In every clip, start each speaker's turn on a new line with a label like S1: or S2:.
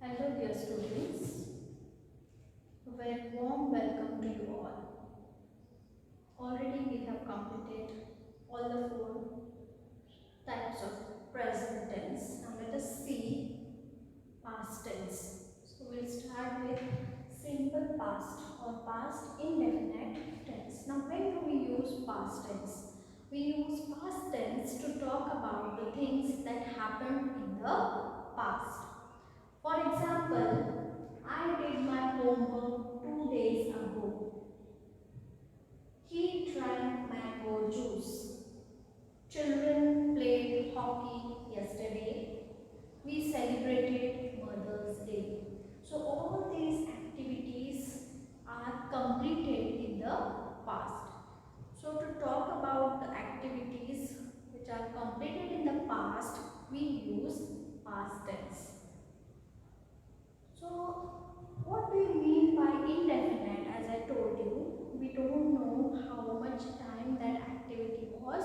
S1: Hello dear students, a very warm welcome to you all. Already we have completed all the four types of present tense. Now let us see past tense. So we'll start with simple past or past indefinite tense. Now when do we use past tense? We use past tense to talk about the things that happened in the past. For example, I did my homework 2 days ago. He drank mango juice. Children played hockey yesterday. We celebrated Mother's Day. So all these activities are completed in the past. So to talk about the activities which are completed in the past, we use past tense. So, what do you mean by indefinite? As I told you, we don't know how much time that activity was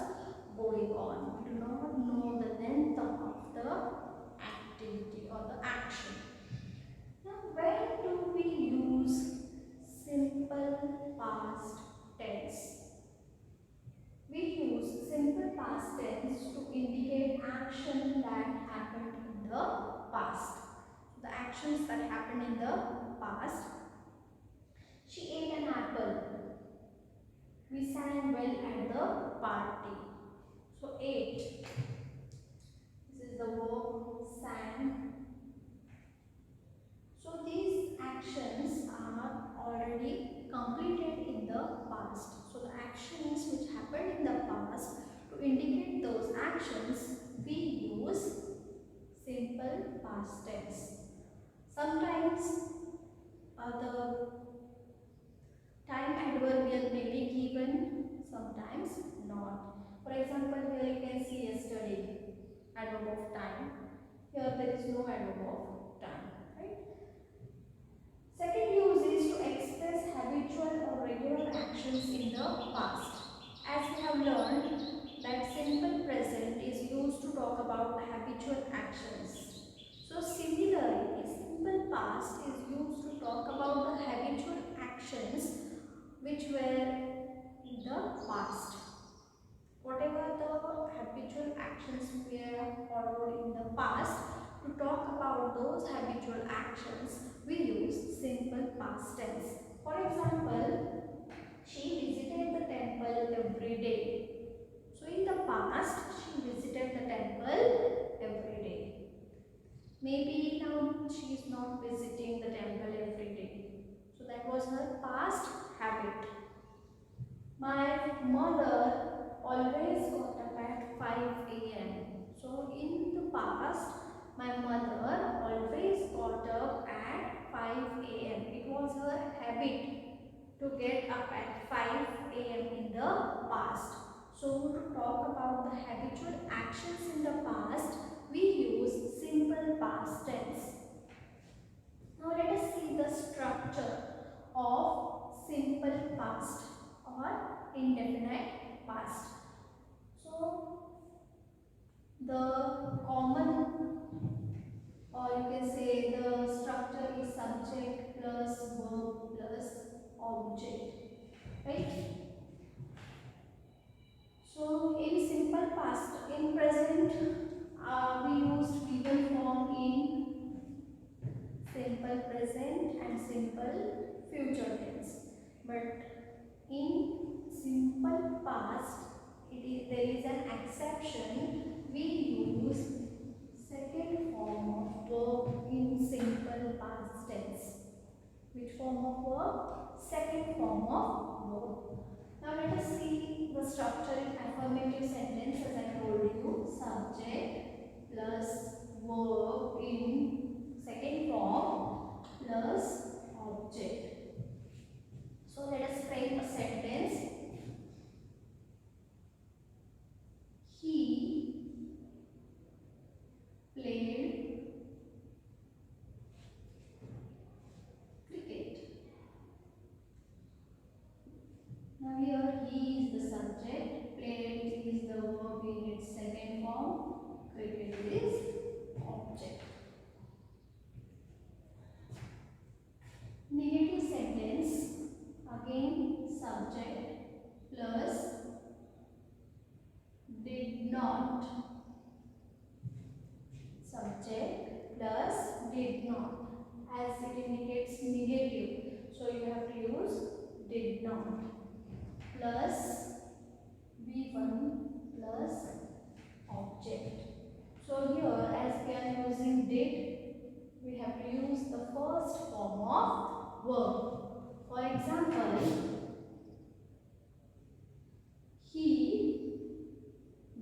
S1: going on. We do not know the length of the activity or the action. Now, when do we use simple past tense? We use simple past tense to indicate action that happened in the past. The actions that happened in the past. She ate an apple. We sang well at the party. So ate. This is the verb sang. So these actions are already completed in the past. So the actions which happened in the past, to indicate those actions, we use simple past tense. Sometimes the time adverbial may be given, sometimes not. For example, here you can see yesterday, adverb of time. Here there is no adverb of time, right? Second use is to express habitual or regular actions in the past. As we have learned that simple present is used to talk about habitual actions. So similarly, simple past is used to talk about the habitual actions which were in the past. Whatever the habitual actions were followed in the past, to talk about those habitual actions, we use simple past tense. For example, she visited the temple every day. So in the past, she visited the temple every day. Maybe now she is not visiting the temple every day. So that was her past habit. My mother always got up at 5 a.m. So in the past, my mother always got up at 5 a.m. It was her habit to get up at 5 a.m. in the past. So to talk about the habitual actions in the past, we use simple past tense. Now let us see the structure of simple past or indefinite past. So the common, or you can say the structure is subject plus verb plus object, right? So in simple past, in present, we used given form in simple present and simple future tense. But in simple past, there is an exception. We use second form of verb in simple past tense. Which form of verb? Second form of verb. Now let us see the structure in affirmative sentence. As I told you, subject plus verb in second form plus object. So let us frame a sentence. He played cricket. Now here he is the subject, played is the verb in its second form, cricket is object. use did not plus V1 plus object. So here, as we are using did, we have to use the first form of verb. For example, he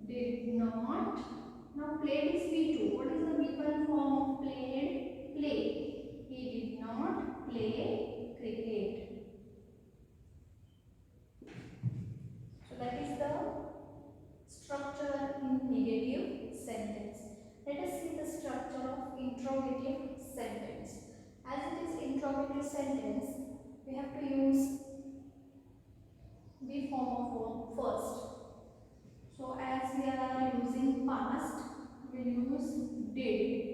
S1: did not. Now played is V2. What is the V1 form of played? Play. He did not play cricket. So that is the structure in negative sentence. Let us see the structure of interrogative sentence. As it is interrogative sentence, we have to use the form of verb first. So as we are using past, we will use did.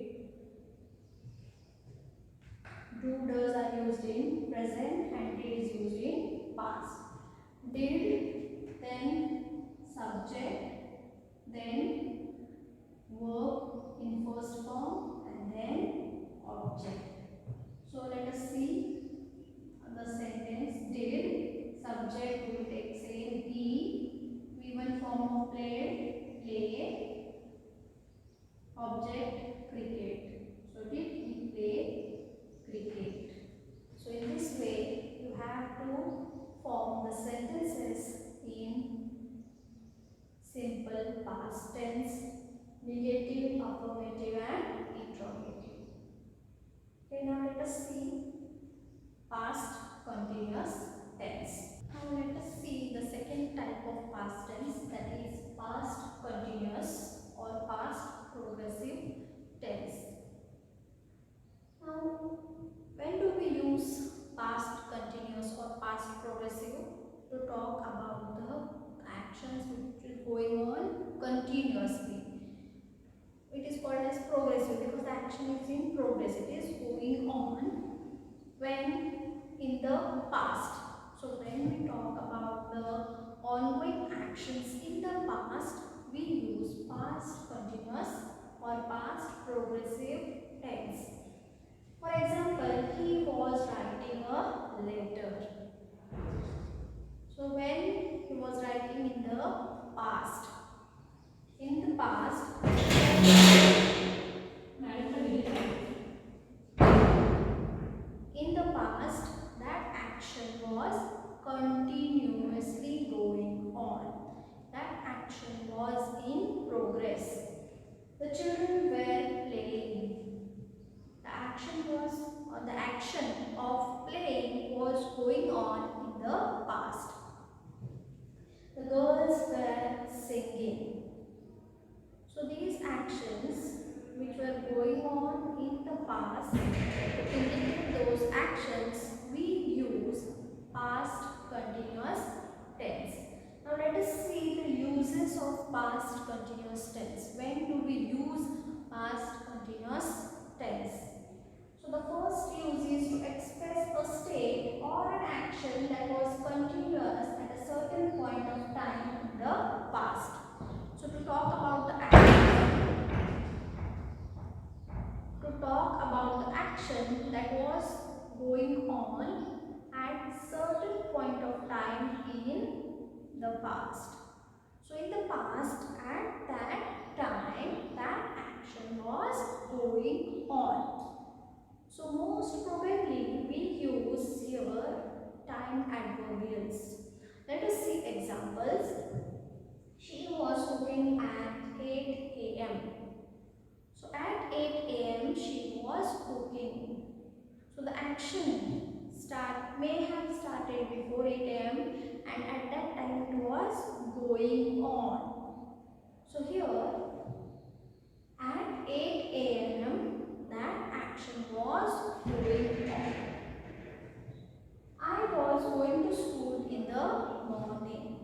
S1: Do, does are used in present and did is used in past. Did, then subject, then verb in first form and then object. So let us see the sentence. Did, subject we will take say he, V1 form of played, play, object cricket. So did he play cricket? So in this way you have to form the sentences in simple past tense, negative, affirmative and interrogative. Okay, now let us see past continuous tense. Now let us see the second type of past tense, that is past continuous or past progressive tense. Now when do we use past continuous or past progressive? To talk about the actions which is going on continuously. It is called as progressive because the action is in progress. It is going on when in the past. So when we talk about the ongoing actions in the past, we use past continuous or past progressive tense. For example, he was writing a letter. So when he was writing in the past, in the past, that action was continuously going on. That action was in progress. The children were playing. The action of playing was going on in the past. The girls were singing. So these actions which were going on in the past, to indicate those actions, we use past continuous tense. Now let us see the uses of past continuous tense. When do we use past continuous tense? So the first use is to express a state or an action that was continuous at a certain point of time in the past. So to talk about the action that was going on at certain point of time in the past. So in the past, at that time, that action was going on. So most probably we use here time adverbials. Let us see examples. She was cooking at 8 a.m. So at 8 a.m. she was cooking. So the action may have started before 8 a.m. and at that time it was going on. So here at 8 a.m. that action was going on. I was going to school in the morning.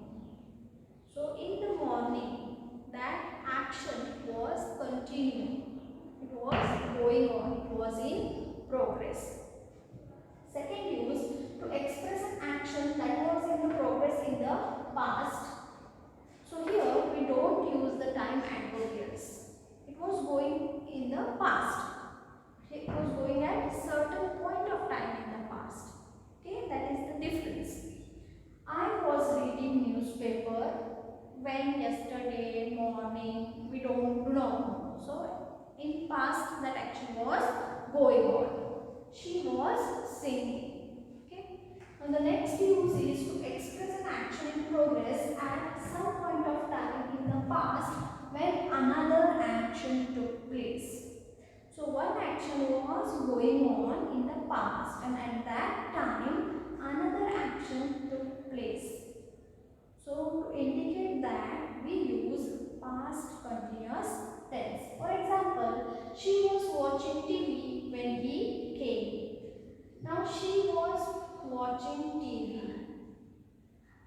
S1: So in the morning that action was continuing. It was going on. It was in progress. Second use, to express an action that was in the progress in the past. So here we don't use the time adverbials. It was going in the past. It was going at a certain point of time in the past. Okay, that is the difference. So in past that action was going on. She was singing. Okay. Now the next use is to express an action in progress at some point of time in the past when another action took place. So one action was going on in the past and at that time another action took place. So to indicate that we use past continuous tense. For example, she was watching TV when he came. Now she was watching TV.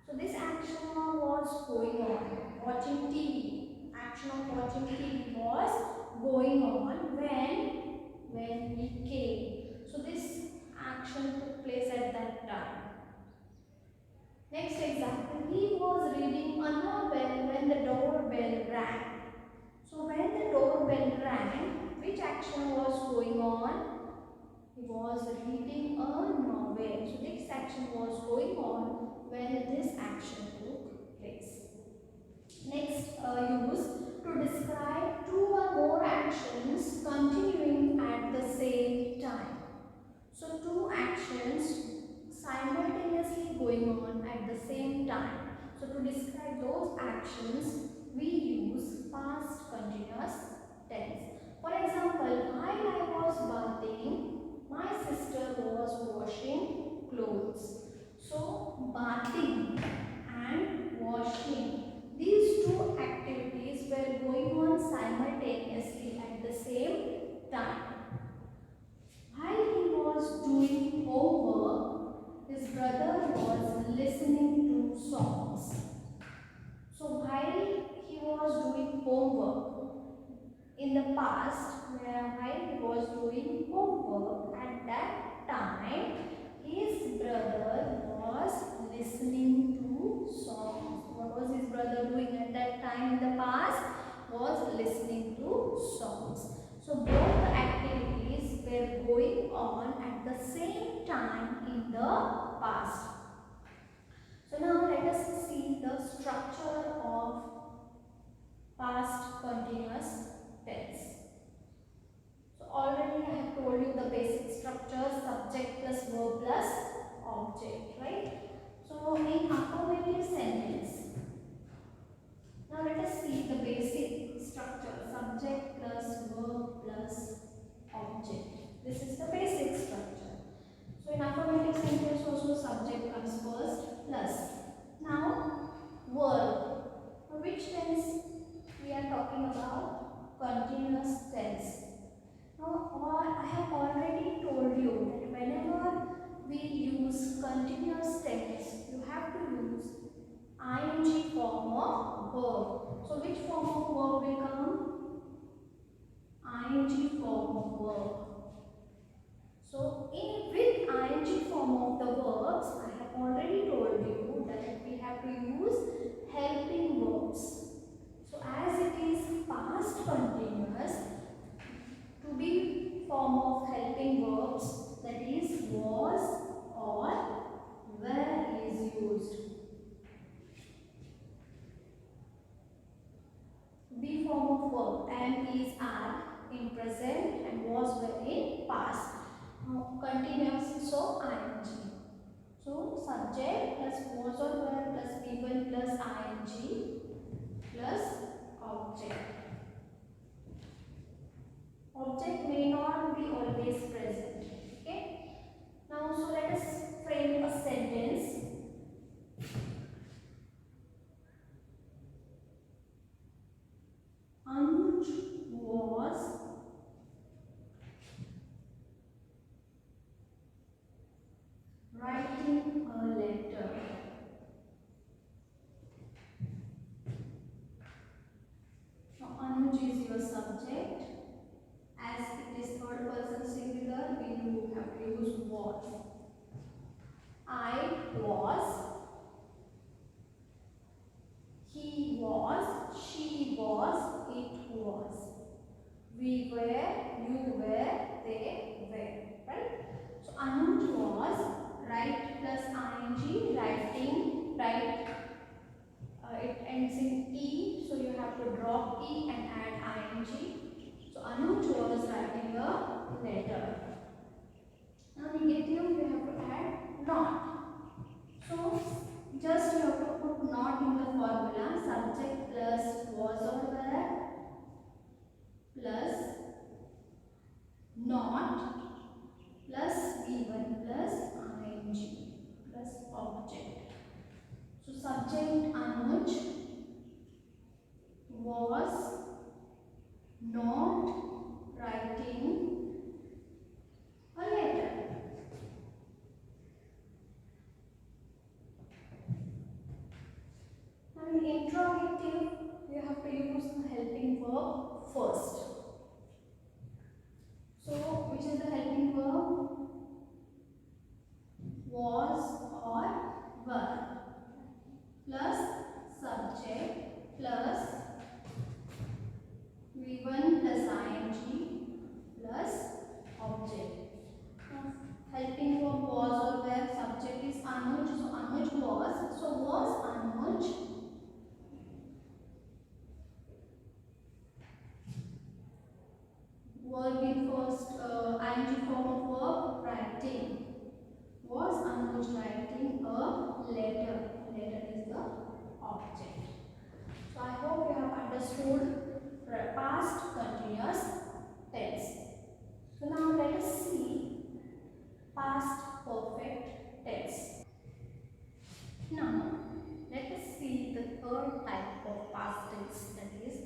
S1: So this action was going on. Watching TV. Action of watching TV was going on when he came. So this action took place at that time. Next example, he was reading a novel when the doorbell rang. So when the doorbell rang, which action was going on? He was reading a novel. So this action was going on when this action took place. Next use to describe two or more actions continuing at the same time. So two actions simultaneously going on at the same time. So to describe those actions, we use past continuous tense. For example, while I was bathing, my sister was washing clothes. So bathing and washing, these two activities were going on simultaneously at the same time. While he was doing homework, his brother was listening to songs. So while he was doing homework, in the past, while he was doing homework, at that time, his brother was listening to songs. What was his brother doing at that time in the past? Was listening to songs. So both the activities were going on at the same time in the past. So now let us see the structure of past continuous tense. So already I have told you the basic structure, subject plus verb plus object, right? So in affirmative sentence, now let us see the basic structure, subject plus verb plus object. This is the basic structure. So in affirmative sentence also subject comes first plus. Now verb. Which tense we are talking about? Continuous tense. Now I have already told you that whenever we use continuous tense, you have to use ing form of verb. So which form of verb will come? Ing form of verb. So with ing form of the verbs, I have already told you that we have to use helping verbs. So as it is past continuous, to be form of helping verbs, that is was or were is used. Be form of verb, am, is, are in present and was, were in past. Continuous, so ing. So subject plus was or were plus be1 plus ing plus object. Object may not be always present. Okay. Now so let us frame a sentence. Anuj was writing a letter. Now Anuj is your subject. As it is third person singular, we do have to use was. I was, he was, she was, it was. We were, you were, they were. Right? So Anuj was, write plus ing, writing, write. It ends in E, so you have to drop E and add ing. letter. Now negative we have to add not. So just you have to put not in the formula. Subject plus was or were plus not plus V1 plus ing plus object. So subject Anuj was not writing a letter. Now in interrogative you have to use the helping verb first. So which is the helping verb? Was or were plus subject plus V1 plus ing plus object. Now, helping verb was or were, subject is Anuj, so Anuj was. So was Anuj verb in first ing form of verb writing. Was Anuj writing a letter? Letter is the object. So I hope you have understood past continuous tense. So now let us see past perfect tense. Now let us see the third type of past tense, that is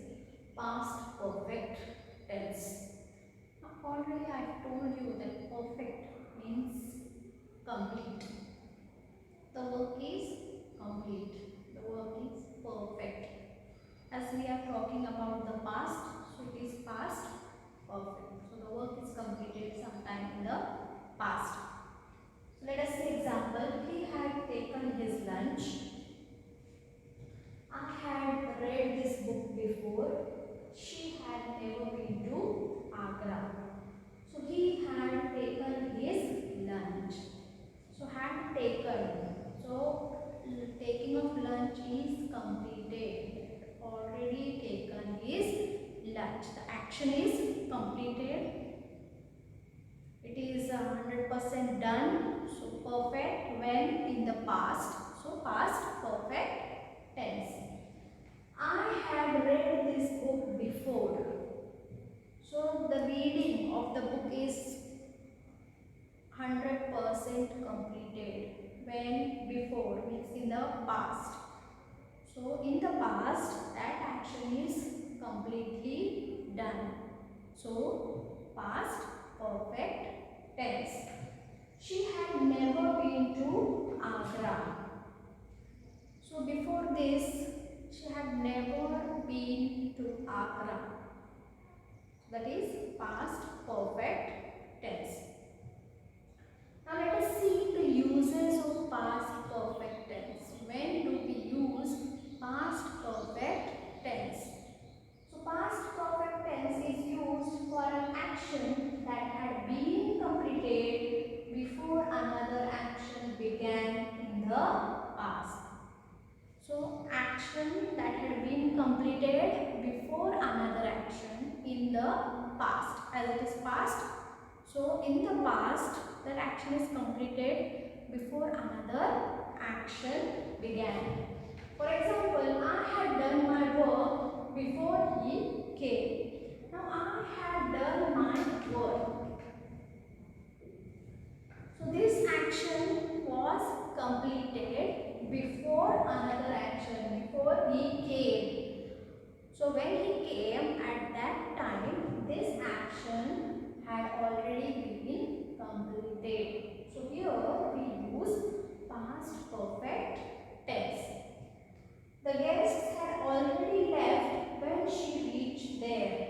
S1: past perfect tense. Now already I told you that perfect means complete. The work is complete. The work is perfect. As we are talking about the past, so it is past perfect. So the work is completed sometime in the past. So let us see example. He had taken his lunch. I had read this book before. She had never been to Agra. So he had taken his lunch. So had taken. So taking of lunch is completed. Already taken his lunch. The action is completed. It is 100% done. So perfect when in the past. So past perfect tense. I had read this book before. So the reading of the book is 100% completed. When before means in the past. So in the past that action is completely done. So past perfect tense. She had never been to Agra. So before this she had never been to Agra. That is past perfect tense. Now let us see the uses of past perfect tense. When do we use past perfect tense? So past perfect tense is used for an action that had been completed before another action began in the past. So action that had been completed before another action in the past, as it is past. So in the past that action is completed before another action began. For example, I had done my work before he came. Now I had done my work. So this action was completed before another action, before he came. So when he came at that time, this action had already been completed. So here we use past perfect tense. The guests had already left when she reached there.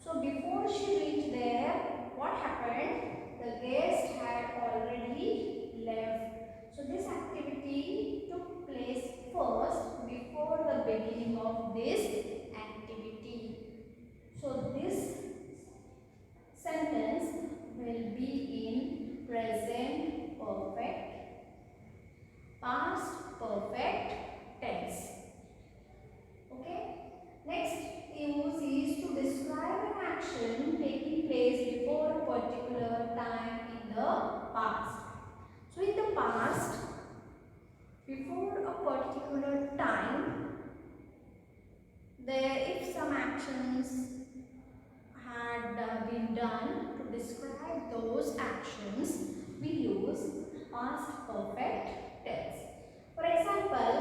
S1: So before she reached there, what happened? The guest had already left. So this activity took place first before the beginning of this activity. So this sentence will be in present perfect, past perfect tense. Okay. Next use is to describe an action taking place particular time in the past. So in the past, before a particular time, if some actions had been done, to describe those actions, we use past perfect tense. For example,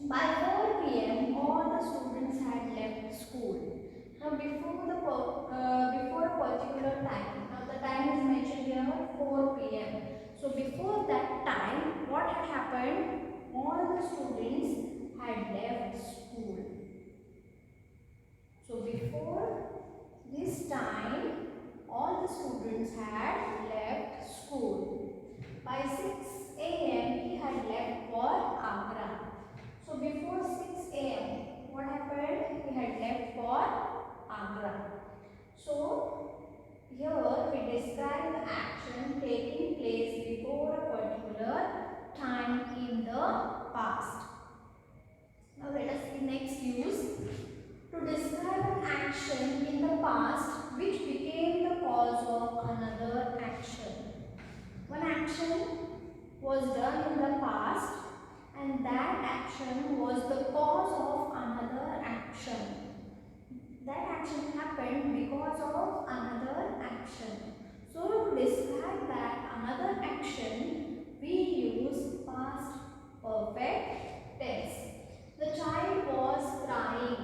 S1: by 4 p.m. all the students had left school. Now before a particular time, now the time is mentioned here 4 p.m. So before that time, what had happened? All the students had left school. So before this time, all the students had left school. By 6 a.m. he had left for Agra. So before 6 a.m. what happened? He had left for Agra. So here we describe the action taking place before a particular time in the past. Now let us see next use. To describe an action in the past which became the cause of another action. One action was done in the past and that action was the cause of another action. That action happened because of another action. So to describe that another action, we use past perfect tense. The child was crying.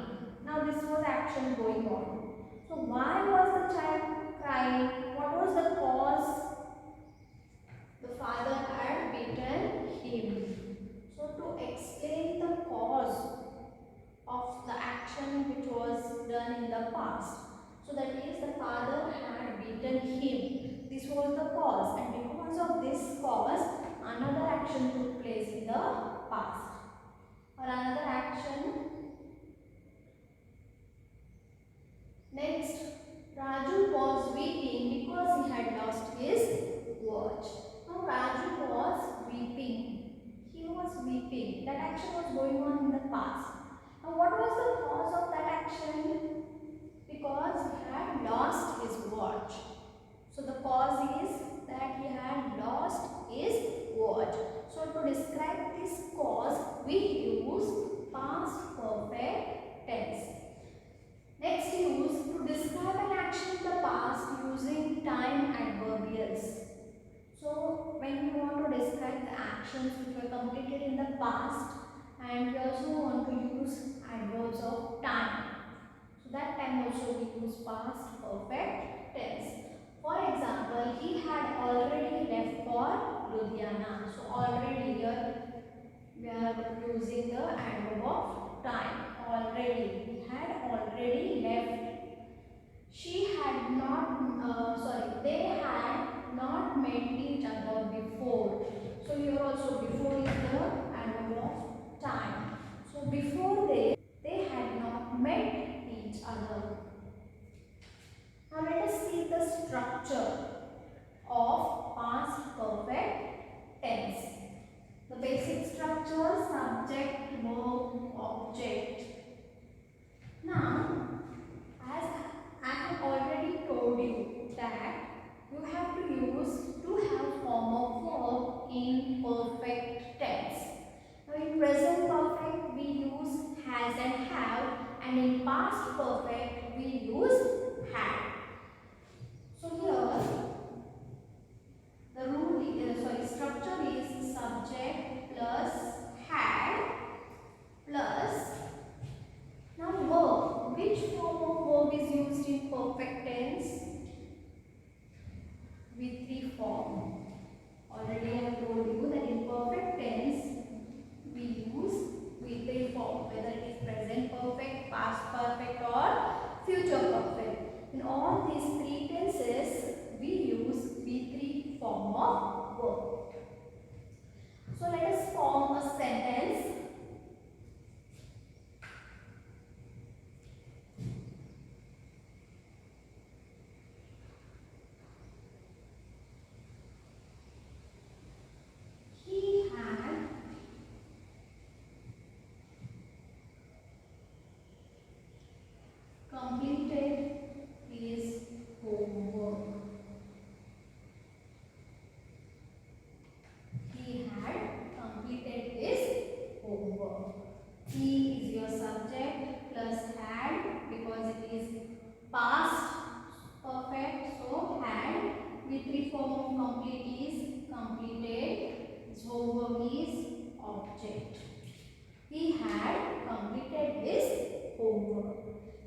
S1: Now this was action going on. So why was the child crying? What was the cause? The father had beaten him. So to explain the cause of the action which was done in the past. So that is the father had beaten him. This was the cause, and because of this cause another action took place in the past. Or another action. Next, Raju was weeping because he had lost his watch. Now Raju was weeping. He was weeping. That action was going on in the past. Now what was the cause of that action? Because he had lost his watch. So the cause is that he had lost his watch. So to describe this cause, we use past perfect tense. Next use, to describe an action in the past using time adverbials. So when we want to describe the actions which were completed in the past, and we also want to use adverbs of time. So that time also we use past perfect tense. For example, he had already left for Ludhiana. So already here we are using the adverb of time. Already. He had already left. They had not met each other before. So here also before is the adverb of time. So before they had not met each other. Now let us see the structure of past perfect tense. The basic structure: subject, verb, object. Now, as I have already told you that you have to have form of verb in perfect tense. Now in present perfect we use has and have, and in past perfect we use had. So here the structure is subject plus had plus now verb. Which form of verb is used in perfect tense? V3 form. Already I have told you that in perfect tense we use V3 form, whether it is present perfect, past perfect or future perfect. In all these three tenses we use V3 form of verb. So let us form a sentence. He had past perfect. So had with three form of complete is completed. His homework is object. He had completed his homework.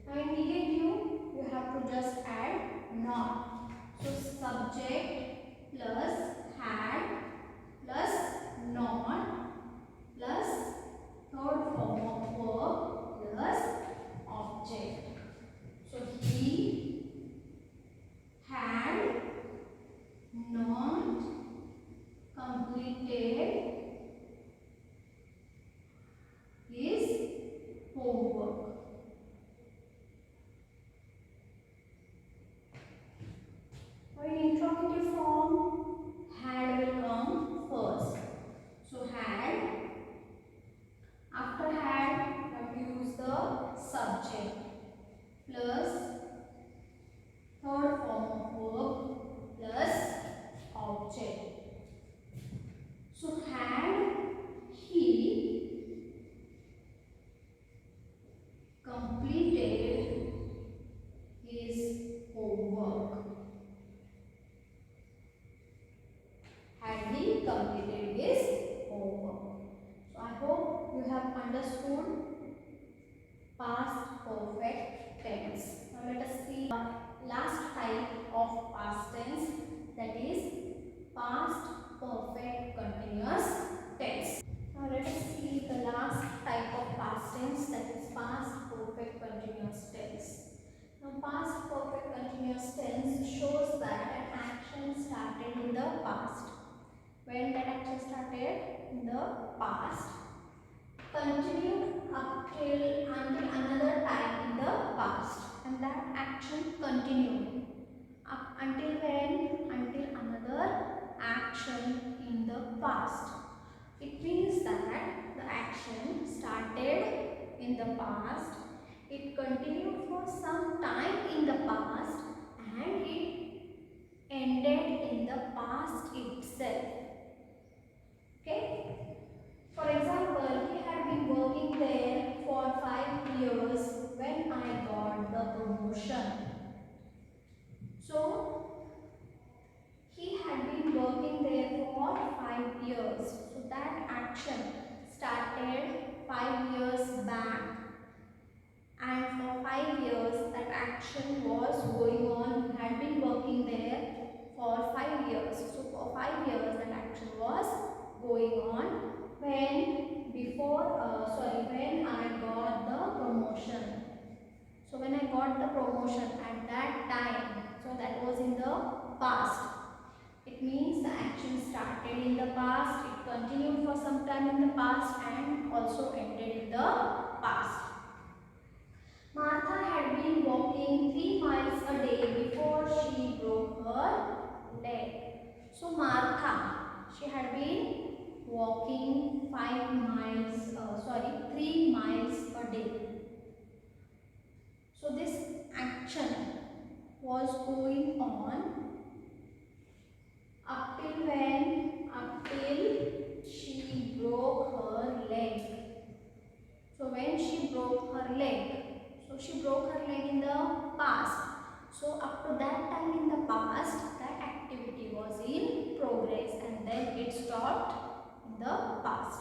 S1: Now in negative you have to just add not. So subject plus had plus not plus third form of verb plus object. So he had not completed his homework. Now in interrogative form, had will come first. So had, after had, you have to use the subject plus third form of verb plus object. So had he completed his homework? Had he completed his homework? So I hope you have understood past perfect tense. Now let us see the last type of past tense, that is past perfect continuous tense. Now let us see the last type of past tense, that is past perfect continuous tense. Now past perfect continuous tense shows that an action started in the past. When that action started in the past, continued until another time in the past, and that action continued up until when? Until another action in the past. It means that the action started in the past, it continued for some time in the past, and it ended in the past itself. Okay? For example, he had been working there for 5 years when I got the promotion. So, he had been working there for 5 years. So, that action started 5 years back, and for 5 years that action was going on. He had been working there for 5 years. So, for 5 years that action was going on when I got the promotion. So when I got the promotion at that time, so that was in the past. It means the action started in the past, it continued for some time in the past, and also ended in the past. Martha had been walking 3 miles a day before she broke her leg. So Martha, she had been walking 3 miles a day. So this action was going on up till when? Up till she broke her leg. So when she broke her leg, so she broke her leg in the past. So up to that time in the past, that activity was in progress, and then it stopped in the past.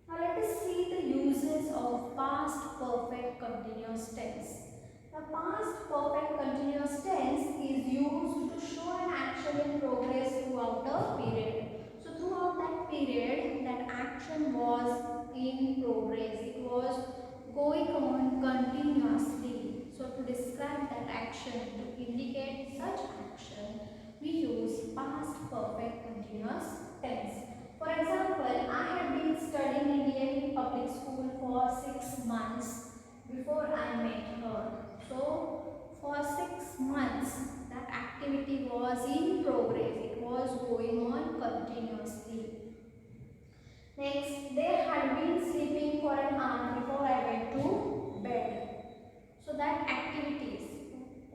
S1: Now let us see the uses of past perfect continuous tense. The past perfect continuous tense is used to show an action in progress throughout a period. So throughout that period, that action was in progress. It was going on continuously. So to describe that action, to indicate such action, we use past perfect continuous tense. For example, I had been studying Indian public school for 6 months before I met her. So for 6 months that activity was in progress. It was going on continuously. Next, they had been sleeping for an hour before I went to bed. So that activities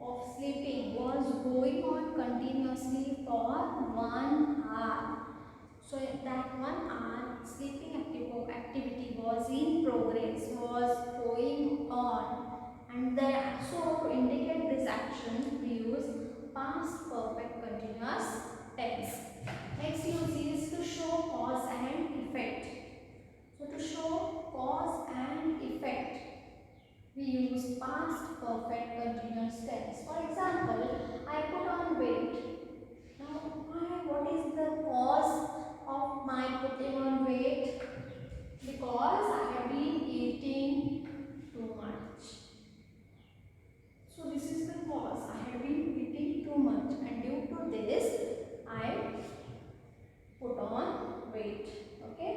S1: of sleeping was going on continuously for 1 hour. So that 1 hour sleeping activity was in progress, was going on, And then, so to indicate this action, we use past perfect continuous tense. Next use is to show cause and effect. So to show cause and effect, we use past perfect continuous tense. For example, I put on weight. Now, what is the cause of my putting on weight? Because I have been eating too much. So this is the cause. I have been eating too much, and due to this, I put on weight. Okay.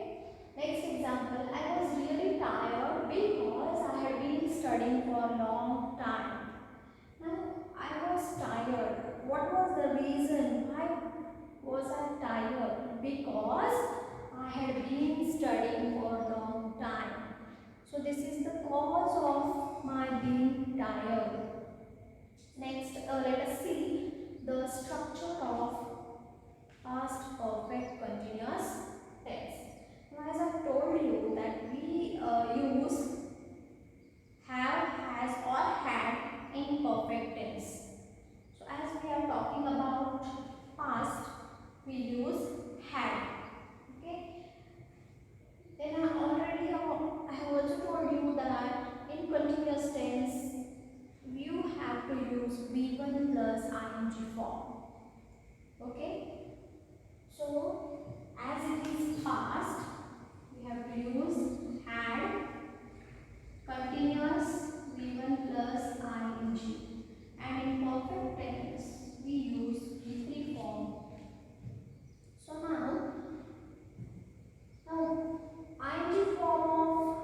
S1: Next example, I was really tired because I had been studying for a long time. Now, I was tired. What was the reason? Why was I tired? Because I had been studying for a long time. So this is the cause of my being tired. Next, let us see the structure of past perfect continuous tense. Now, as I told you that we use have, has or had in perfect tense. So as we are talking about past, we use had. Okay. Then I have also told you that in continuous tense you have to use V1 plus ing form. Okay. So as it is past, we have to use had continuous V1 plus ing, and in perfect tense we use V3 form. So now ing form of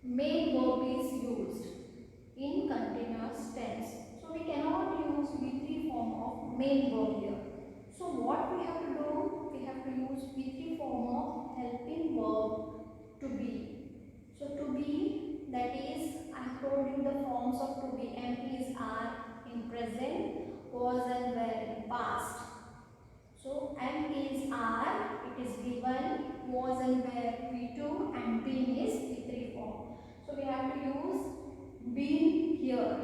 S1: main verb is used in continuous tense. So we cannot use V3 form of main verb here. So what we have to do? We have to use V3 form of helping verb to be. So to be, that is, I have told you the forms of to be. Am, is, are in present, was and were in past. So am, is, are, it is V1, was and were V2, and been is V3 form. So we have to use been here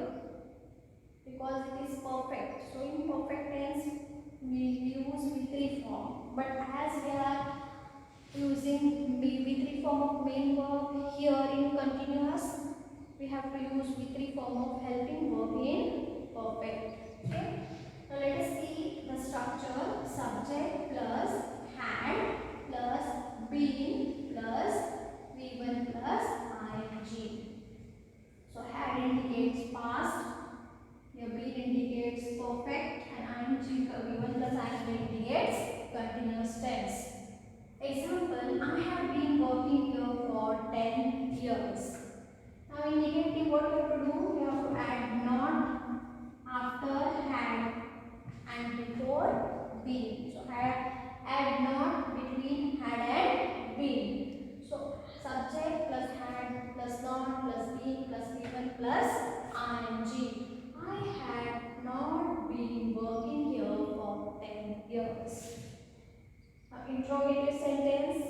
S1: because it is perfect. So in perfect tense we use V3 form, but as we are using V3 form of main verb here in continuous, we have to use V3 form of helping verb in perfect. Okay. Now let us see the structure: subject plus had plus been plus V1 plus ing. So had indicates past, your been indicates perfect, and ing V1 plus ing indicates continuous tense. Example, I have been working here for 10 years. Now in negative, what you have to do? You have to add not after had and before been. So add not between had and been. So subject plus had plus not plus been plus given plus ing. I had not been working here for 10 years. Interrogative sentence,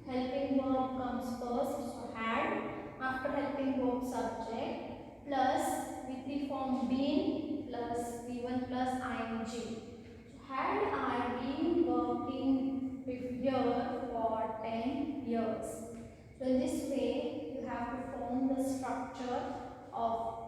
S1: helping verb comes first, so had, after helping verb subject, plus V3 form been plus V1 plus ing. So had I been working here for 10 years. So in this way, you have to form the structure of